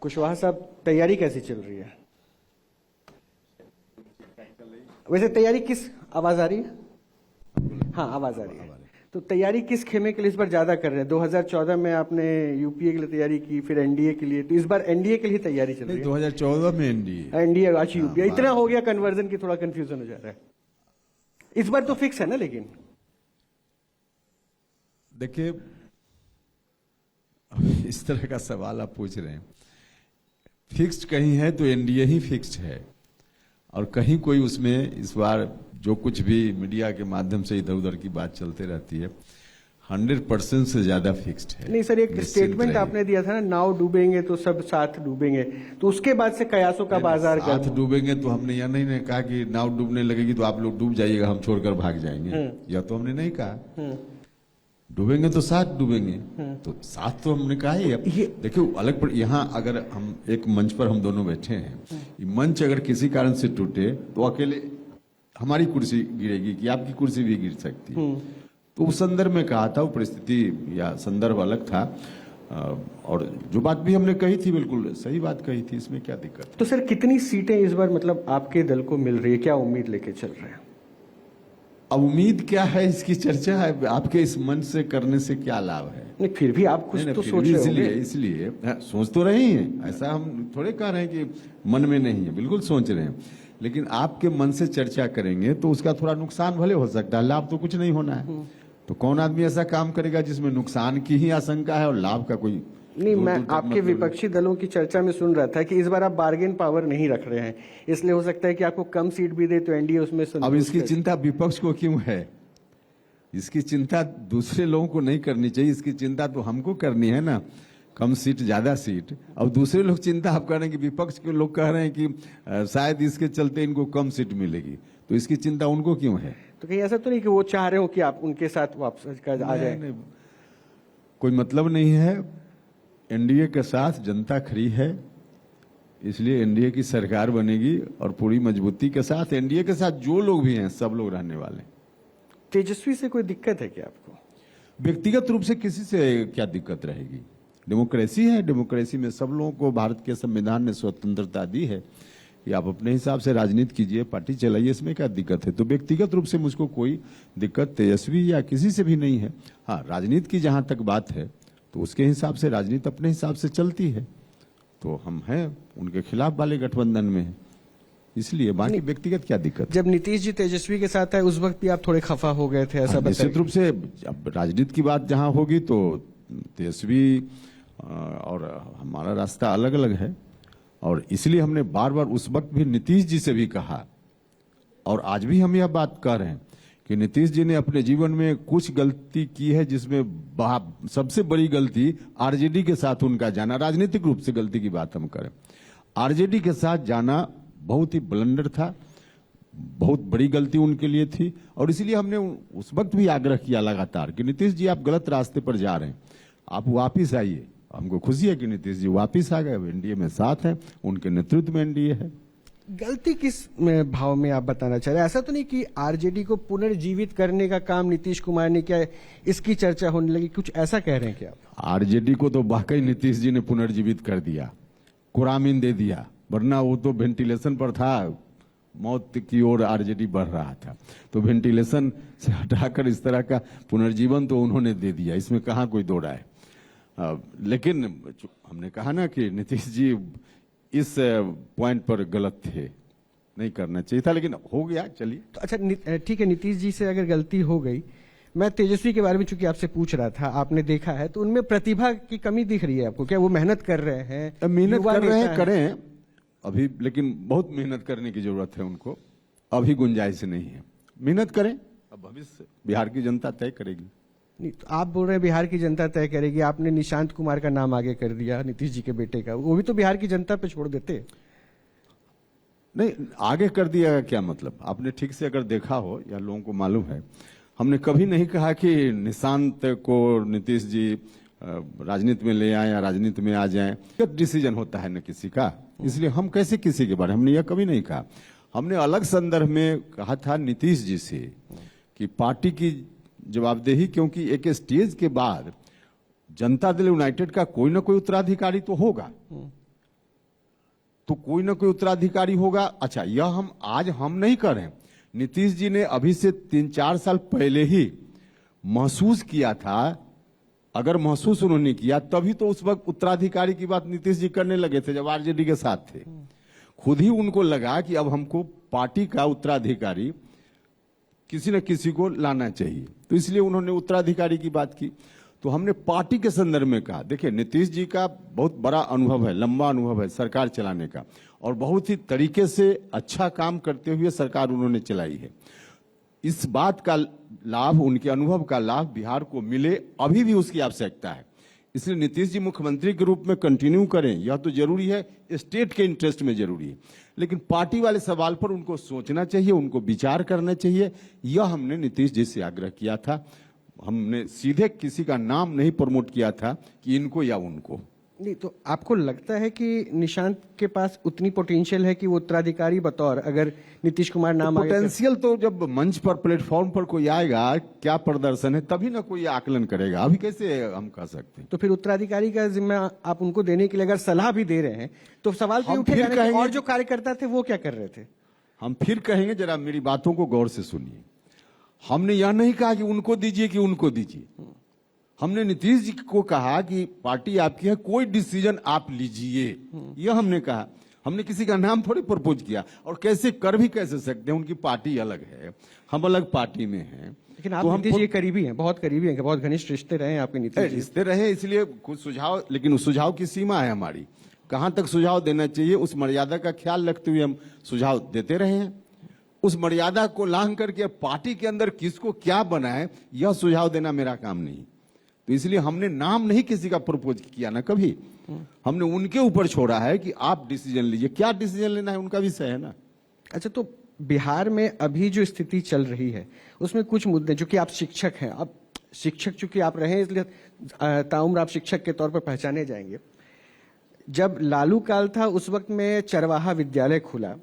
कुशवाहा साहब, तैयारी कैसी चल रही है? वैसे तैयारी किस, आवाज आ रही है? हाँ, आवाज आ रही है। तो तैयारी किस खेमे के लिए इस बार ज्यादा कर रहे हैं? 2014 में आपने यूपीए के लिए तैयारी की, फिर एनडीए के लिए, तो इस बार एनडीए के लिए तैयारी चल रही है? 2014 में एनडीए आज यूपीए, इतना हो गया कन्वर्जन की थोड़ा कंफ्यूजन हो जा रहा है। इस बार तो फिक्स है ना? लेकिन देखिए, इस तरह का सवाल आप पूछ रहे हैं, फिक्स्ड कहीं है तो एनडीए ही फिक्स्ड है, और कहीं कोई उसमें इस बार जो कुछ भी मीडिया के माध्यम से इधर उधर की बात चलते रहती है, 100% से ज्यादा फिक्स्ड है। नहीं सर, एक स्टेटमेंट आपने दिया था ना, नाव डूबेंगे तो सब साथ डूबेंगे, तो उसके बाद से कयासों का बाजार साथ डूबेंगे तो हमने यह नहीं कहा कि नाव डूबने लगेगी तो आप लोग डूब जाइएगा, हम छोड़कर भाग जाएंगे, यह तो हमने नहीं कहा। डूबेंगे तो साथ डूबेंगे, तो साथ तो हमने कहा ही। देखिए अलग पर, यहाँ अगर हम एक मंच पर हम दोनों बैठे हैं, ये मंच अगर किसी कारण से टूटे तो अकेले हमारी कुर्सी गिरेगी कि आपकी कुर्सी भी गिर सकती है। तो उस संदर्भ में कहा था, वो परिस्थिति या संदर्भ अलग था, और जो बात भी हमने कही थी बिल्कुल सही बात कही थी, इसमें क्या दिक्कत? तो सर कितनी सीटें इस बार मतलब आपके दल को मिल रही है, क्या उम्मीद लेके चल रहे हैं? अब उम्मीद क्या है इसकी चर्चा है, आपके इस मंच से करने से क्या लाभ है? नहीं, फिर भी आप कुछ तो सोच रहे होंगे। इसलिए सोच तो रहे हैं, ऐसा हम थोड़े कह रहे हैं कि मन में नहीं है, बिल्कुल सोच रहे हैं, लेकिन आपके मन से चर्चा करेंगे तो उसका थोड़ा नुकसान भले हो सकता है, लाभ तो कुछ नहीं होना है। तो कौन आदमी ऐसा काम करेगा जिसमें नुकसान की ही आशंका है और लाभ का कोई? नहीं, मैं आपके विपक्षी दलों की चर्चा में सुन रहा था कि इस बार आप बार्गेन पावर नहीं रख रहे हैं, इसलिए हो सकता है कि आपको कम सीट भी दे तो एनडीए उसमें। अब इसकी चिंता विपक्ष को क्यों है? इसकी चिंता दूसरे लोगों को नहीं करनी चाहिए, इसकी चिंता तो हमको करनी है ना, कम सीट ज्यादा सीट। अब दूसरे लोग चिंता आप कर रहे हैं कि विपक्ष के लोग कह रहे हैं कि शायद इसके चलते इनको कम सीट मिलेगी, तो इसकी चिंता उनको क्यों है? तो कहीं ऐसा तो नहीं कि वो चाह रहे हो कि आप उनके साथ वापस आ जाए? कोई मतलब नहीं है, एनडीए के साथ जनता खड़ी है, इसलिए एनडीए की सरकार बनेगी और पूरी मजबूती के साथ एनडीए के साथ जो लोग भी हैं सब लोग रहने वाले। तेजस्वी से कोई दिक्कत है क्या आपको? व्यक्तिगत रूप से किसी से क्या दिक्कत रहेगी? डेमोक्रेसी है, डेमोक्रेसी में सब लोगों को भारत के संविधान ने स्वतंत्रता दी है कि आप अपने हिसाब से राजनीति कीजिए, पार्टी चलाइए, इसमें क्या दिक्कत है? तो व्यक्तिगत रूप से मुझको कोई दिक्कत तेजस्वी या किसी से भी नहीं है। हाँ, राजनीति की जहां तक बात है तो उसके हिसाब से राजनीति अपने हिसाब से चलती है, तो हम हैं उनके खिलाफ वाले गठबंधन में है, इसलिए बाकी व्यक्तिगत क्या दिक्कत? जब नीतीश जी तेजस्वी के साथ आए उस वक्त भी आप थोड़े खफा हो गए थे, ऐसा? निश्चित रूप से अब राजनीति की बात जहां होगी तो तेजस्वी और हमारा रास्ता अलग अलग है, और इसलिए हमने बार बार उस वक्त भी नीतीश जी से भी कहा, और आज भी हम यह बात कर रहे हैं कि नीतीश जी ने अपने जीवन में कुछ गलती की है, जिसमें सबसे बड़ी गलती आरजेडी के साथ उनका जाना। राजनीतिक रूप से गलती की बात हम करें, आरजेडी के साथ जाना बहुत ही ब्लंडर था, बहुत बड़ी गलती उनके लिए थी, और इसीलिए हमने उस वक्त भी आग्रह किया लगातार कि नीतीश जी आप गलत रास्ते पर जा रहे हैं, आप वापिस आइए। हमको खुशी है कि नीतीश जी वापिस आ गए, एनडीए में साथ हैं, उनके नेतृत्व में एनडीए है। गलती किस भाव में आप बताना चाह रहे हैं? ऐसा तो नहीं कि आरजेडी को पुनर्जीवित करने का काम नीतीश कुमार ने किया, इसकी चर्चा होने लगी, कुछ ऐसा कह रहे हैं क्या? आरजेडी को तो वाकई नीतीश जी ने पुनर्जीवित कर दिया, कुरामीन दे दिया, वरना वो तो वेंटिलेशन पर था, मौत की ओर आरजेडी बढ़ रहा था, तो वेंटिलेशन से हटाकर इस तरह का पुनर्जीवन तो उन्होंने दे दिया, इसमें कहाँ कोई दो राय। लेकिन हमने कहा ना कि नीतीश जी इस पॉइंट पर गलत थे, नहीं करना चाहिए था, लेकिन हो गया, चलिए। तो अच्छा ठीक है, नीतीश जी से अगर गलती हो गई, मैं तेजस्वी के बारे में चूंकि आपसे पूछ रहा था, आपने देखा है तो उनमें प्रतिभा की कमी दिख रही है आपको क्या? वो मेहनत कर रहे हैं? मेहनत कर रहे हैं, करें अभी, लेकिन बहुत मेहनत करने की जरूरत है उनको, अभी गुंजाइश नहीं है, मेहनत करें, अब भविष्य बिहार की जनता तय करेगी। नहीं, तो आप बोल रहे हैं बिहार की जनता तय करेगी, आपने निशांत कुमार का नाम आगे कर दिया, नीतीश जी के बेटे का, वो भी तो बिहार की जनता पे छोड़ देते। नहीं, आगे कर दिया का क्या मतलब? आपने ठीक से अगर देखा हो या लोगों को मालूम है, हमने कभी नहीं कहा कि निशांत को नीतीश जी राजनीति में ले आए या राजनीति में आ जाएं, डिसीजन होता है न किसी का, इसलिए हम कैसे किसी के बारे में, हमने यह कभी नहीं कहा। हमने अलग संदर्भ में कहा था नीतीश जी से कि पार्टी की जवाबदेही, क्योंकि एक स्टेज के बाद जनता दल यूनाइटेड का कोई ना कोई उत्तराधिकारी तो होगा, तो कोई ना कोई उत्तराधिकारी होगा। अच्छा, यह हम नहीं कर रहे हैं, नीतीश जी ने अभी से 3-4 साल पहले ही महसूस किया था। अगर महसूस उन्होंने किया तभी तो उस वक्त उत्तराधिकारी की बात नीतीश जी करने लगे थे जब आरजेडी के साथ थे। खुद ही उनको लगा कि अब हमको पार्टी का उत्तराधिकारी किसी न किसी को लाना चाहिए, तो इसलिए उन्होंने उत्तराधिकारी की बात की। तो हमने पार्टी के संदर्भ में कहा, देखिए नीतीश जी का बहुत बड़ा अनुभव है, लंबा अनुभव है सरकार चलाने का, और बहुत ही तरीके से अच्छा काम करते हुए सरकार उन्होंने चलाई है। इस बात का लाभ, उनके अनुभव का लाभ बिहार को मिले, अभी भी उसकी आवश्यकता है। इसलिए नीतीश जी मुख्यमंत्री के रूप में कंटिन्यू करें, यह तो जरूरी है, स्टेट के इंटरेस्ट में जरूरी है, लेकिन पार्टी वाले सवाल पर उनको सोचना चाहिए, उनको विचार करना चाहिए। यह हमने नीतीश जी से आग्रह किया था। हमने सीधे किसी का नाम नहीं प्रमोट किया था कि इनको या उनको। नहीं, तो आपको लगता है कि निशांत के पास उतनी पोटेंशियल है कि वो उत्तराधिकारी बतौर, अगर नीतीश कुमार नाम आगे पोटेंशियल तो जब मंच पर, प्लेटफॉर्म पर कोई आएगा, क्या प्रदर्शन है, तभी ना कोई आकलन करेगा। अभी कैसे हम कह सकते हैं? तो फिर उत्तराधिकारी का जिम्मा आप उनको देने के लिए अगर सलाह भी दे रहे हैं तो सवाल तो हम उठेगा फिर ना कि कहेंगे- और जो कार्यकर्ता थे वो क्या कर रहे थे? हम फिर कहेंगे, जरा मेरी बातों को गौर से सुनिए। हमने यह नहीं कहा कि उनको दीजिए कि उनको दीजिए। हमने नीतीश जी को कहा कि पार्टी आपकी है, कोई डिसीजन आप लीजिए, यह हमने कहा। हमने किसी का नाम थोड़ी प्रपोज किया, और कैसे कर भी कैसे सकते हैं, उनकी पार्टी अलग है, हम अलग पार्टी में हैं। लेकिन आप तो हम नीतीश जी करीबी हैं, बहुत करीबी हैं, बहुत घनिष्ठ रिश्ते रहे हैं आपके नीतीश जी। रिश्ते रहे, इसलिए कुछ सुझाव, लेकिन उस सुझाव की सीमा है हमारी, कहां तक सुझाव देना चाहिए, उस मर्यादा का ख्याल रखते हुए हम सुझाव देते रहे हैं। उस मर्यादा को लांघ करके पार्टी के अंदर किसको क्या बनाए, यह सुझाव देना मेरा काम नहीं। तो इसलिए हमने नाम नहीं किसी का प्रपोज किया ना कभी, हमने उनके ऊपर छोड़ा है कि आप डिसीजन लीजिए। क्या डिसीजन लेना है उनका विषय है ना। अच्छा, तो बिहार में अभी जो स्थिति चल रही है उसमें कुछ मुद्दे, जो कि आप शिक्षक हैं, अब शिक्षक चूंकि आप रहे हैं इसलिए ताउम्र आप शिक्षक के तौर पर पहचाने जाएंगे। जब लालू काल था उस वक्त में चरवाहा विद्यालय खुला,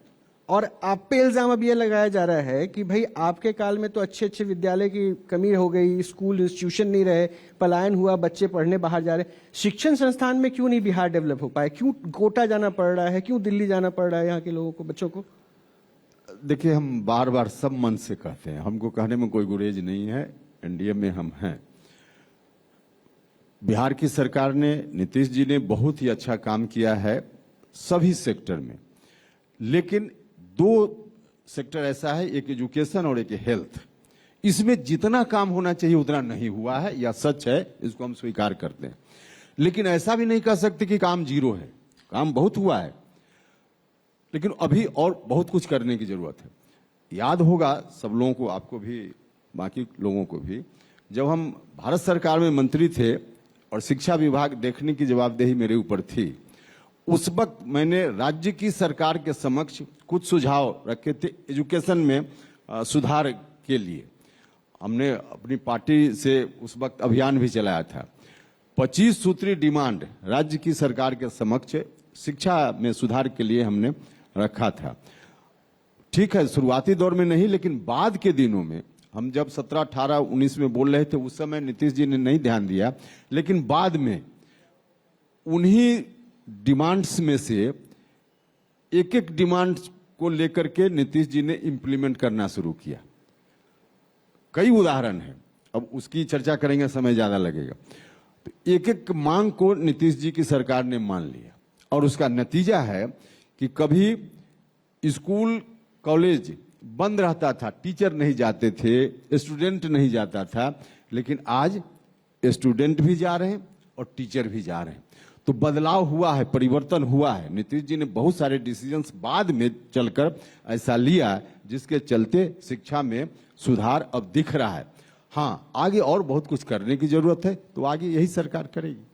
और आप पे इल्जाम अब यह लगाया जा रहा है कि भाई आपके काल में तो अच्छे अच्छे विद्यालय की कमी हो गई, स्कूल इंस्टीट्यूशन नहीं रहे, पलायन हुआ, बच्चे पढ़ने बाहर जा रहे। शिक्षण संस्थान में क्यों नहीं बिहार डेवलप हो पाए? क्यों कोटा जाना पड़ रहा है, क्यों दिल्ली जाना पड़ रहा है यहाँ के लोगों को, बच्चों को? देखिए, हम बार बार सब मन से कहते हैं, हमको कहने में कोई गुरेज नहीं है, एनडीए में हम हैं। बिहार की सरकार ने, नीतीश जी ने बहुत ही अच्छा काम किया है सभी सेक्टर में, लेकिन दो सेक्टर ऐसा है, एक एजुकेशन और एक हेल्थ। इसमें जितना काम होना चाहिए उतना नहीं हुआ है, यह सच है, इसको हम स्वीकार करते हैं। लेकिन ऐसा भी नहीं कह सकते कि काम जीरो है, काम बहुत हुआ है, लेकिन अभी और बहुत कुछ करने की जरूरत है। याद होगा सब लोगों को, आपको भी, बाकी लोगों को भी, जब हम भारत सरकार में मंत्री थे और शिक्षा विभाग देखने की जवाबदेही मेरे ऊपर थी, उस वक्त मैंने राज्य की सरकार के समक्ष कुछ सुझाव रखे थे एजुकेशन में सुधार के लिए। हमने अपनी पार्टी से उस वक्त अभियान भी चलाया था। 25 सूत्री डिमांड राज्य की सरकार के समक्ष शिक्षा में सुधार के लिए हमने रखा था। ठीक है, शुरुआती दौर में नहीं, लेकिन बाद के दिनों में, हम जब 17, 18, 19 में बोल रहे थे उस समय नीतीश जी ने नहीं ध्यान दिया, लेकिन बाद में उन्हीं डिमांड्स में से एक एक डिमांड को लेकर के नीतीश जी ने इंप्लीमेंट करना शुरू किया। कई उदाहरण हैं, अब उसकी चर्चा करेंगे, समय ज्यादा लगेगा। तो एक एक मांग को नीतीश जी की सरकार ने मान लिया, और उसका नतीजा है कि कभी स्कूल कॉलेज बंद रहता था, टीचर नहीं जाते थे, स्टूडेंट नहीं जाता था, लेकिन आज स्टूडेंट भी जा रहे हैं और टीचर भी जा रहे हैं। तो बदलाव हुआ है, परिवर्तन हुआ है। नीतीश जी ने बहुत सारे डिसीजंस बाद में चलकर ऐसा लिया जिसके चलते शिक्षा में सुधार अब दिख रहा है। हाँ, आगे और बहुत कुछ करने की जरूरत है, तो आगे यही सरकार करेगी।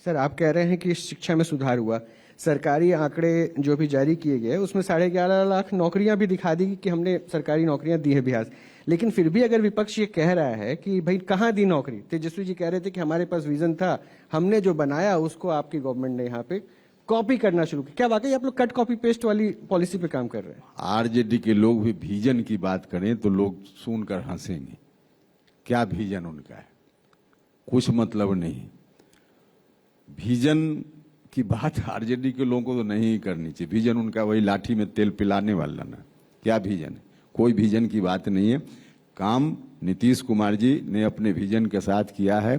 सर, आप कह रहे हैं कि शिक्षा में सुधार हुआ, सरकारी आंकड़े जो भी जारी किए गए उसमें 11.5 लाख नौकरियां भी दिखा दी कि हमने सरकारी नौकरियां दी है बिहार। लेकिन फिर भी अगर विपक्ष ये कह रहा है कि भाई कहाँ दी नौकरी, तेजस्वी जी कह रहे थे कि हमारे पास विजन था, हमने जो बनाया उसको आपकी गवर्नमेंट ने यहाँ पे कॉपी करना शुरू किया। क्या वाकई आप लोग कट कॉपी पेस्ट वाली पॉलिसी पे काम कर रहे हैं? आरजेडी के लोग भी विजन की बात करें तो लोग सुनकर हंसेंगे। क्या विजन उनका है? कुछ मतलब नहीं। विजन की बात आरजेडी के लोगों को तो नहीं करनी चाहिए। विजन उनका वही लाठी में तेल पिलाने वाला ना, क्या विजन है? कोई विजन की बात नहीं है। काम नीतीश कुमार जी ने अपने विजन के साथ किया है,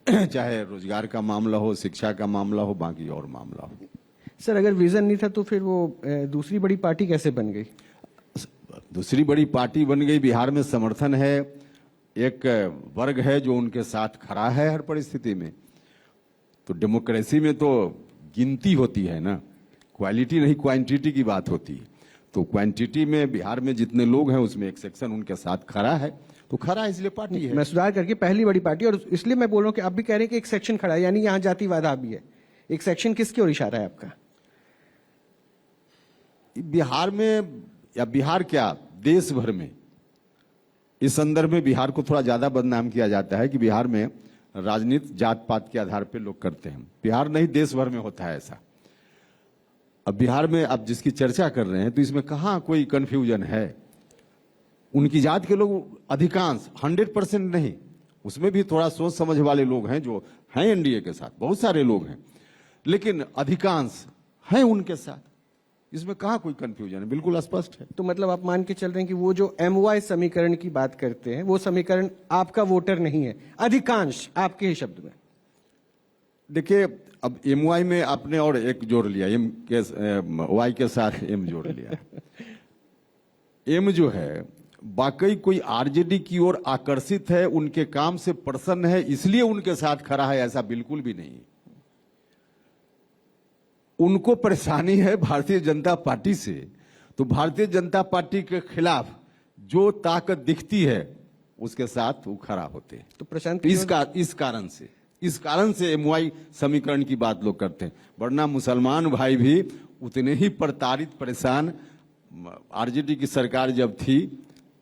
चाहे रोजगार का मामला हो, शिक्षा का मामला हो, बाकी और मामला हो। सर, अगर विजन नहीं था तो फिर वो दूसरी बड़ी पार्टी कैसे बन गई? दूसरी बड़ी पार्टी बन गई, बिहार में समर्थन है, एक वर्ग है जो उनके साथ खड़ा है हर परिस्थिति में। तो डेमोक्रेसी में तो गिनती होती है ना, क्वालिटी नहीं क्वांटिटी की बात होती है। तो क्वांटिटी में बिहार में जितने लोग हैं उसमें एक सेक्शन उनके साथ खड़ा है, तो खड़ा है इसलिए पार्टी है। मैं सुधार करके पहली बड़ी पार्टी, और इसलिए मैं बोल रहा हूं कि आप भी कह रहे हैं कि एक सेक्शन खड़ा है, यानी यहां जातिवाद आ भी है। एक सेक्शन किसकी ओर इशारा है आपका? बिहार में, या बिहार क्या देश भर में, इस संदर्भ में बिहार को थोड़ा ज्यादा बदनाम किया जाता है कि बिहार में राजनीति जात पात के आधार पर लोग करते हैं। बिहार नहीं, देश भर में होता है ऐसा। अब बिहार में आप जिसकी चर्चा कर रहे हैं तो इसमें कहां कोई कंफ्यूजन है? उनकी जात के लोग अधिकांश, 100% नहीं, उसमें भी थोड़ा सोच समझ वाले लोग हैं जो हैं एनडीए के साथ, बहुत सारे लोग हैं, लेकिन अधिकांश हैं उनके साथ। इसमें कहां कोई कंफ्यूजन है, बिल्कुल स्पष्ट है। तो मतलब आप मान के चल रहे हैं कि वो जो MY समीकरण की बात करते हैं, वो समीकरण आपका वोटर नहीं है, अधिकांश, आपके ही शब्द में। देखिए, अब MY में आपने और एक जोड़ लिया, M के Y के साथ M जोड़ लिया। M जो है वाकई कोई आरजेडी की ओर आकर्षित है, उनके काम से प्रसन्न है, इसलिए उनके साथ खड़ा है, ऐसा बिल्कुल भी नहीं। उनको परेशानी है भारतीय जनता पार्टी से, तो भारतीय जनता पार्टी के खिलाफ जो ताकत दिखती है उसके साथ वो खड़ा होते हैं। तो प्रशांत, इस कारण से MY समीकरण की बात लोग करते हैं, वरना मुसलमान भाई भी उतने ही प्रताड़ित परेशान आरजेडी की सरकार जब थी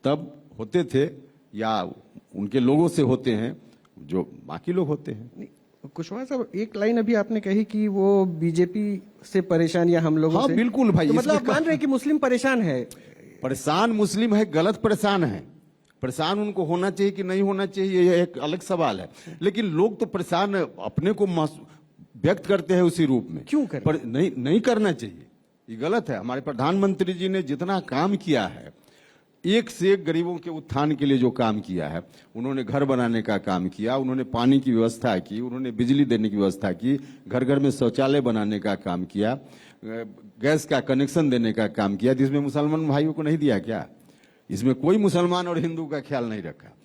तब होते थे, या उनके लोगों से होते हैं जो बाकी लोग होते हैं। कुशवाहा साहब, एक लाइन अभी आपने कही कि वो बीजेपी से परेशान या हम लोगों से। बिल्कुल भाई, तो मतलब आप मान रहे हैं कि मुस्लिम परेशान है? परेशान मुस्लिम है, गलत परेशान है। परेशान उनको होना चाहिए कि नहीं होना चाहिए, यह एक अलग सवाल है, लेकिन लोग तो परेशान अपने को व्यक्त करते हैं उसी रूप में। क्यों करें? नहीं करना चाहिए, ये गलत है। हमारे प्रधानमंत्री जी ने जितना काम किया है, एक से एक गरीबों के उत्थान के लिए जो काम किया है, उन्होंने घर बनाने का काम किया, उन्होंने पानी की व्यवस्था की, उन्होंने बिजली देने की व्यवस्था की, घर घर में शौचालय बनाने का काम किया, गैस का कनेक्शन देने का काम किया, जिसमें मुसलमान भाइयों को नहीं दिया क्या? इसमें कोई मुसलमान और हिंदू का ख्याल नहीं रखा।